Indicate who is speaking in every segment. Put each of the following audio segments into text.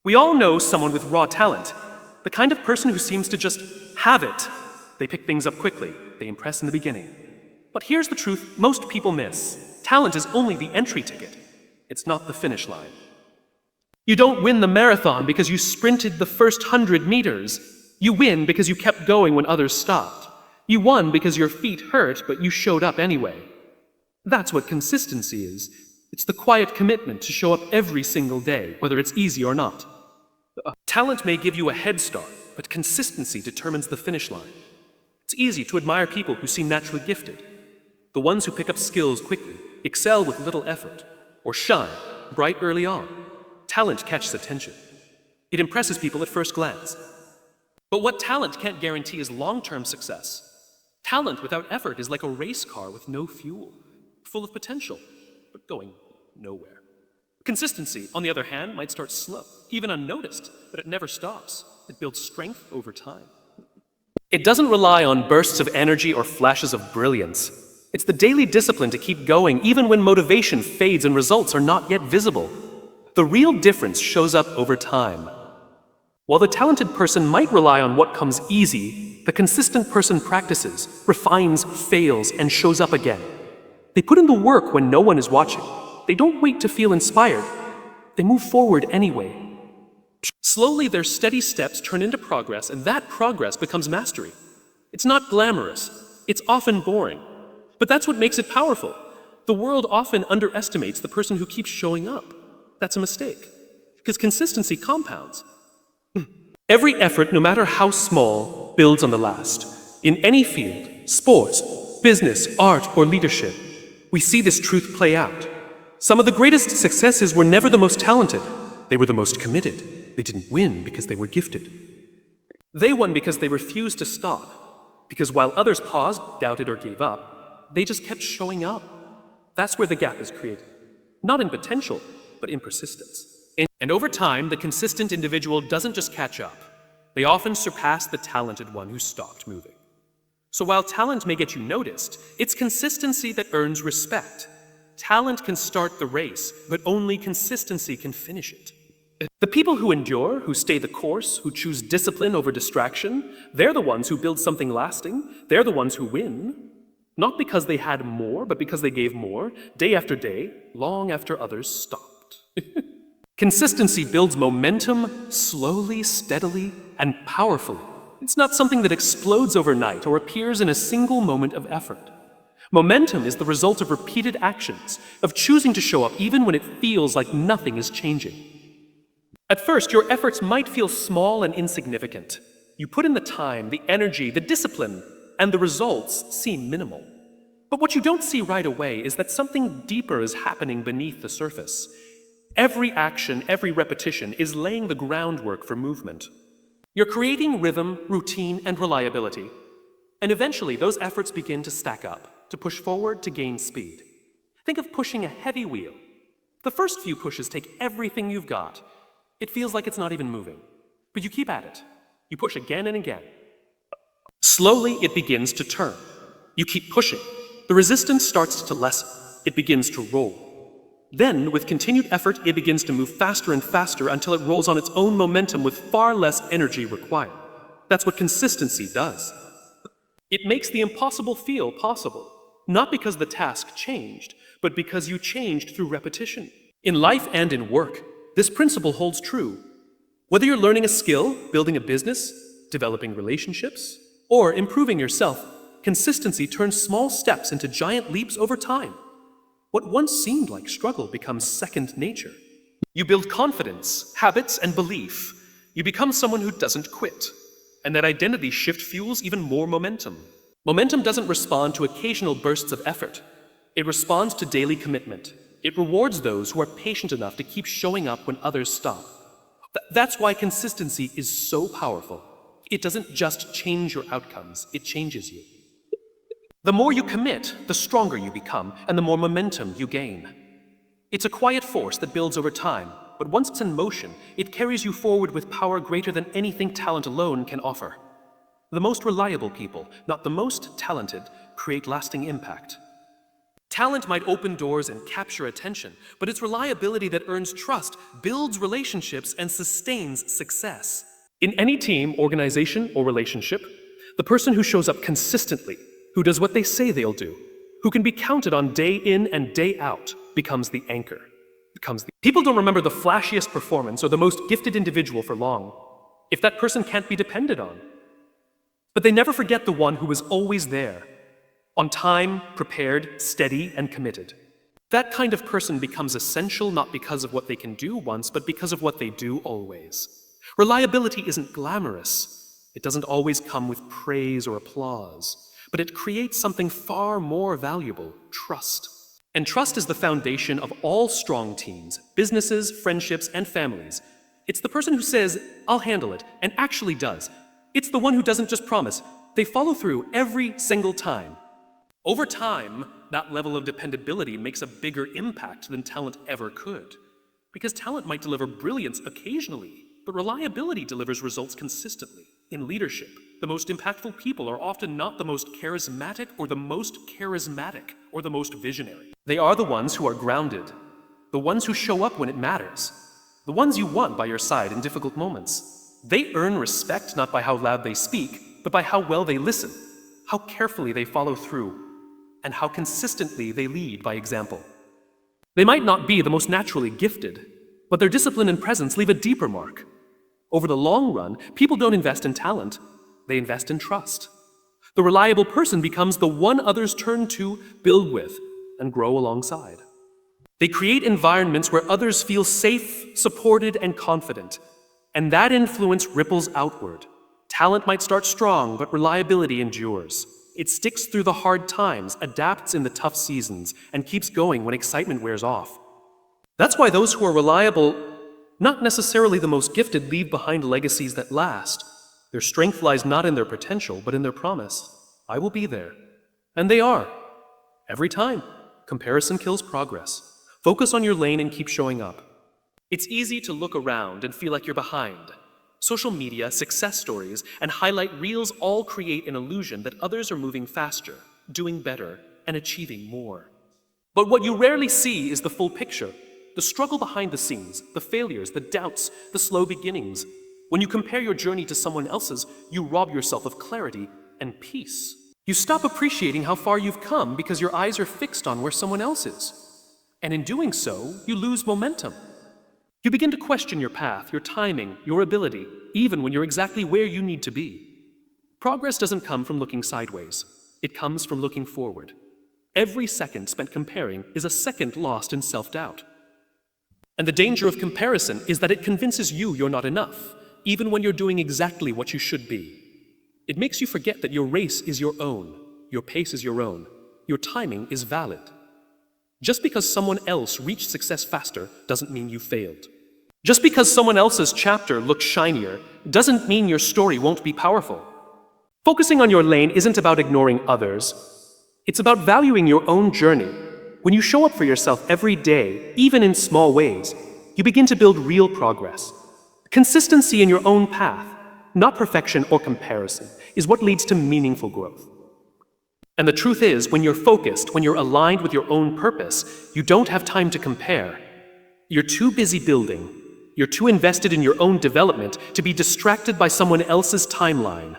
Speaker 1: We all know someone with raw talent, the kind of person who seems to just have it. They pick things up quickly, they impress in the beginning. But here's the truth most people miss. Talent is only the entry ticket. It's not the finish line. You don't win the marathon because you sprinted the first 100 meters. You win because you kept going when others stopped. You won because your feet hurt, but you showed up anyway. That's what consistency is. It's the quiet commitment to show up every single day, whether it's easy or not. Talent may give you a head start, but consistency determines the finish line. It's easy to admire people who seem naturally gifted. The ones who pick up skills quickly, excel with little effort, or shine bright early on. Talent catches attention. It impresses people at first glance. But what talent can't guarantee is long-term success. Talent without effort is like a race car with no fuel, full of potential, but going nowhere. Consistency, on the other hand, might start slow, even unnoticed, but it never stops. It builds strength over time. It doesn't rely on bursts of energy or flashes of brilliance. It's the daily discipline to keep going even when motivation fades and results are not yet visible. The real difference shows up over time. While the talented person might rely on what comes easy, the consistent person practices, refines, fails, and shows up again. They put in the work when no one is watching. They don't wait to feel inspired. They move forward anyway. Slowly, their steady steps turn into progress, and that progress becomes mastery. It's not glamorous. It's often boring. But that's what makes it powerful. The world often underestimates the person who keeps showing up. That's a mistake, because consistency compounds. Every effort, no matter how small, builds on the last. In any field, sports, business, art, or leadership, we see this truth play out. Some of the greatest successes were never the most talented. They were the most committed. They didn't win because they were gifted. They won because they refused to stop. Because while others paused, doubted, or gave up, they just kept showing up. That's where the gap is created. Not in potential, but in persistence. And over time, the consistent individual doesn't just catch up. They often surpass the talented one who stopped moving. So while talent may get you noticed, it's consistency that earns respect. Talent can start the race, but only consistency can finish it. The people who endure, who stay the course, who choose discipline over distraction, they're the ones who build something lasting. They're the ones who win. Not because they had more, but because they gave more, day after day, long after others stopped. Consistency builds momentum slowly, steadily, and powerfully. It's not something that explodes overnight or appears in a single moment of effort. Momentum is the result of repeated actions, of choosing to show up even when it feels like nothing is changing. At first, your efforts might feel small and insignificant. You put in the time, the energy, the discipline, and the results seem minimal. But what you don't see right away is that something deeper is happening beneath the surface. Every action, every repetition is laying the groundwork for movement. You're creating rhythm, routine, and reliability. And eventually, those efforts begin to stack up, to push forward, to gain speed. Think of pushing a heavy wheel. The first few pushes take everything you've got. It feels like it's not even moving. But you keep at it. You push again and again. Slowly, it begins to turn. You keep pushing. The resistance starts to lessen. It begins to roll. Then, with continued effort, it begins to move faster and faster until it rolls on its own momentum with far less energy required. That's what consistency does. It makes the impossible feel possible, not because the task changed, but because you changed through repetition. In life and in work, this principle holds true. Whether you're learning a skill, building a business, developing relationships, or improving yourself, consistency turns small steps into giant leaps over time. What once seemed like struggle becomes second nature. You build confidence, habits, and belief. You become someone who doesn't quit. And that identity shift fuels even more momentum. Momentum doesn't respond to occasional bursts of effort. It responds to daily commitment. It rewards those who are patient enough to keep showing up when others stop. That's why consistency is so powerful. It doesn't just change your outcomes, it changes you. The more you commit, the stronger you become, and the more momentum you gain. It's a quiet force that builds over time, but once it's in motion, it carries you forward with power greater than anything talent alone can offer. The most reliable people, not the most talented, create lasting impact. Talent might open doors and capture attention, but it's reliability that earns trust, builds relationships, and sustains success. In any team, organization, or relationship, the person who shows up consistently, who does what they say they'll do, who can be counted on day in and day out, becomes the anchor. People don't remember the flashiest performance or the most gifted individual for long, if that person can't be depended on. But they never forget the one who was always there, on time, prepared, steady, and committed. That kind of person becomes essential not because of what they can do once, but because of what they do always. Reliability isn't glamorous. It doesn't always come with praise or applause, but it creates something far more valuable: trust. And trust is the foundation of all strong teams, businesses, friendships, and families. It's the person who says, "I'll handle it," and actually does. It's the one who doesn't just promise. They follow through every single time. Over time, that level of dependability makes a bigger impact than talent ever could. Because talent might deliver brilliance occasionally, but reliability delivers results consistently. In leadership, the most impactful people are often not the most charismatic or the most charismatic or the most visionary. They are the ones who are grounded, the ones who show up when it matters, the ones you want by your side in difficult moments. They earn respect not by how loud they speak, but by how well they listen, how carefully they follow through, and how consistently they lead by example. They might not be the most naturally gifted, but their discipline and presence leave a deeper mark. Over the long run, people don't invest in talent, they invest in trust. The reliable person becomes the one others turn to, build with, and grow alongside. They create environments where others feel safe, supported, and confident, and that influence ripples outward. Talent might start strong, but reliability endures. It sticks through the hard times, adapts in the tough seasons, and keeps going when excitement wears off. That's why those who are reliable, not necessarily the most gifted, leave behind legacies that last. Their strength lies not in their potential, but in their promise. I will be there. And they are. Every time. Comparison kills progress. Focus on your lane and keep showing up. It's easy to look around and feel like you're behind. Social media, success stories, and highlight reels all create an illusion that others are moving faster, doing better, and achieving more. But what you rarely see is the full picture, the struggle behind the scenes, the failures, the doubts, the slow beginnings. When you compare your journey to someone else's, you rob yourself of clarity and peace. You stop appreciating how far you've come because your eyes are fixed on where someone else is. And in doing so, you lose momentum. You begin to question your path, your timing, your ability, even when you're exactly where you need to be. Progress doesn't come from looking sideways. It comes from looking forward. Every second spent comparing is a second lost in self-doubt. And the danger of comparison is that it convinces you you're not enough, even when you're doing exactly what you should be. It makes you forget that your race is your own, your pace is your own, your timing is valid. Just because someone else reached success faster doesn't mean you failed. Just because someone else's chapter looks shinier doesn't mean your story won't be powerful. Focusing on your lane isn't about ignoring others. It's about valuing your own journey. When you show up for yourself every day, even in small ways, you begin to build real progress. Consistency in your own path, not perfection or comparison, is what leads to meaningful growth. And the truth is, when you're focused, when you're aligned with your own purpose, you don't have time to compare. You're too busy building. You're too invested in your own development to be distracted by someone else's timeline.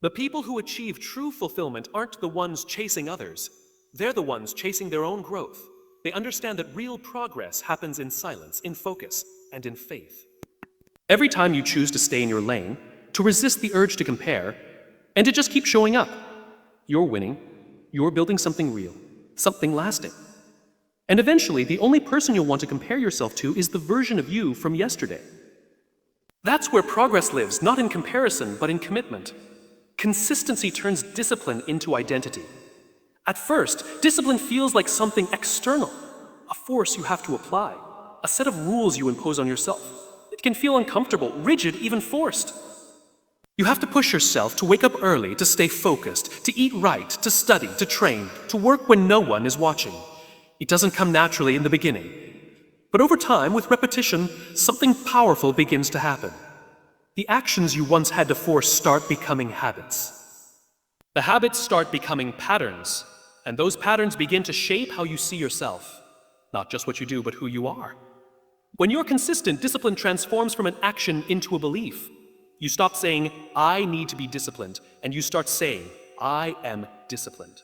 Speaker 1: The people who achieve true fulfillment aren't the ones chasing others. They're the ones chasing their own growth. They understand that real progress happens in silence, in focus, and in faith. Every time you choose to stay in your lane, to resist the urge to compare, and to just keep showing up, you're winning. You're building something real, something lasting. And eventually, the only person you'll want to compare yourself to is the version of you from yesterday. That's where progress lives, not in comparison, but in commitment. Consistency turns discipline into identity. At first, discipline feels like something external, a force you have to apply, a set of rules you impose on yourself. It can feel uncomfortable, rigid, even forced. You have to push yourself to wake up early, to stay focused, to eat right, to study, to train, to work when no one is watching. It doesn't come naturally in the beginning. But over time, with repetition, something powerful begins to happen. The actions you once had to force start becoming habits. The habits start becoming patterns, And those patterns begin to shape how you see yourself. Not just what you do, but who you are. When you're consistent, discipline transforms from an action into a belief. You stop saying, I need to be disciplined, and you start saying, I am disciplined.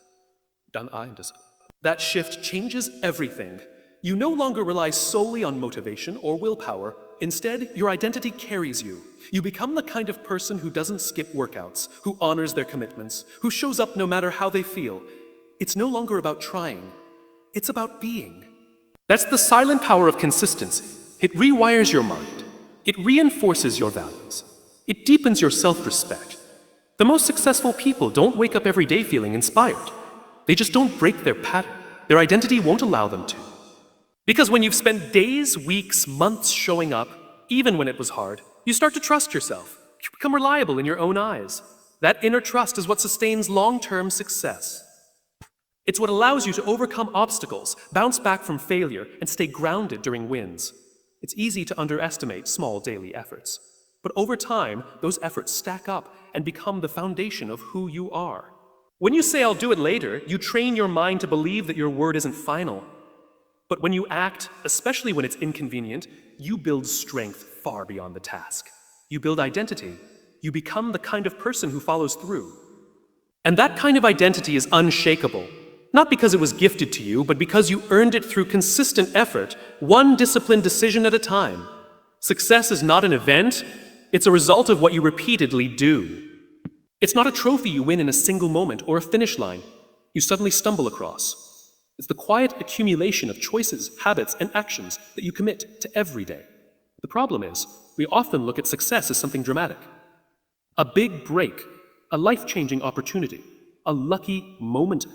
Speaker 1: I am disciplined. That shift changes everything. You no longer rely solely on motivation or willpower. Instead, your identity carries you. You become the kind of person who doesn't skip workouts, who honors their commitments, who shows up no matter how they feel. It's no longer about trying. It's about being. That's the silent power of consistency. It rewires your mind. It reinforces your values. It deepens your self-respect. The most successful people don't wake up every day feeling inspired. They just don't break their pattern. Their identity won't allow them to. Because when you've spent days, weeks, months showing up, even when it was hard, you start to trust yourself. You become reliable in your own eyes. That inner trust is what sustains long-term success. It's what allows you to overcome obstacles, bounce back from failure, and stay grounded during wins. It's easy to underestimate small daily efforts. But over time, those efforts stack up and become the foundation of who you are. When you say, I'll do it later, you train your mind to believe that your word isn't final. But when you act, especially when it's inconvenient, you build strength far beyond the task. You build identity. You become the kind of person who follows through. And that kind of identity is unshakable. Not because it was gifted to you, but because you earned it through consistent effort, one disciplined decision at a time. Success is not an event, it's a result of what you repeatedly do. It's not a trophy you win in a single moment or a finish line you suddenly stumble across. It's the quiet accumulation of choices, habits, and actions that you commit to every day. The problem is, we often look at success as something dramatic. A big break, a life-changing opportunity, a lucky moment.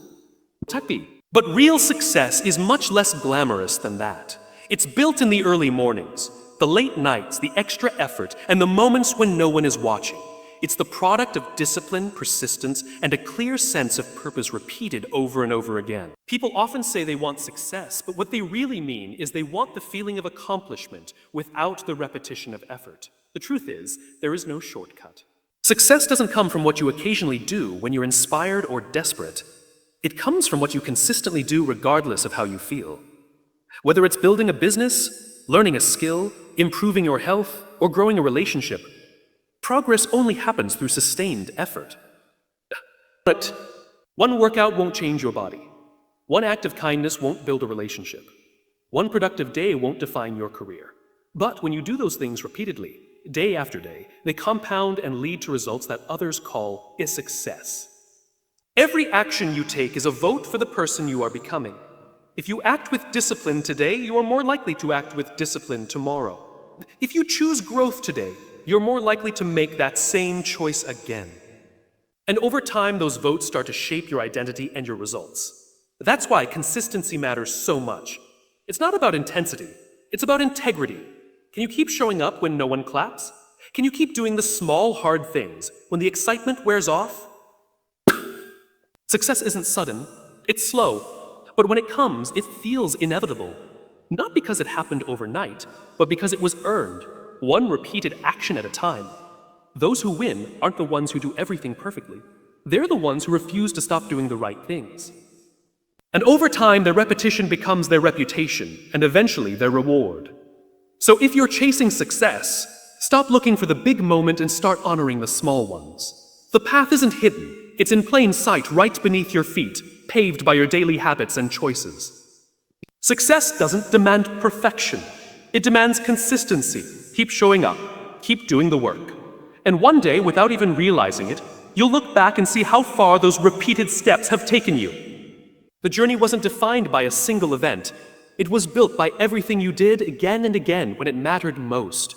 Speaker 1: But real success is much less glamorous than that. It's built in the early mornings, the late nights, the extra effort, and the moments when no one is watching. It's the product of discipline, persistence, and a clear sense of purpose repeated over and over again. People often say they want success, but what they really mean is they want the feeling of accomplishment without the repetition of effort. The truth is, there is no shortcut. Success doesn't come from what you occasionally do when you're inspired or desperate. It comes from what you consistently do regardless of how you feel. Whether it's building a business, learning a skill, improving your health, or growing a relationship, progress only happens through sustained effort. But one workout won't change your body. One act of kindness won't build a relationship. One productive day won't define your career. But when you do those things repeatedly, day after day, they compound and lead to results that others call a success. Every action you take is a vote for the person you are becoming. If you act with discipline today, you are more likely to act with discipline tomorrow. If you choose growth today, you're more likely to make that same choice again. And over time, those votes start to shape your identity and your results. That's why consistency matters so much. It's not about intensity, it's about integrity. Can you keep showing up when no one claps? Can you keep doing the small, hard things when the excitement wears off? Success isn't sudden, it's slow. But when it comes, it feels inevitable. Not because it happened overnight, but because it was earned. One repeated action at a time. Those who win aren't the ones who do everything perfectly. They're the ones who refuse to stop doing the right things. And over time, their repetition becomes their reputation, and eventually their reward. So if you're chasing success, stop looking for the big moment and start honoring the small ones. The path isn't hidden. It's in plain sight right beneath your feet, paved by your daily habits and choices. Success doesn't demand perfection. It demands consistency. Keep showing up. Keep doing the work. And one day, without even realizing it, you'll look back and see how far those repeated steps have taken you. The journey wasn't defined by a single event. It was built by everything you did again and again when it mattered most.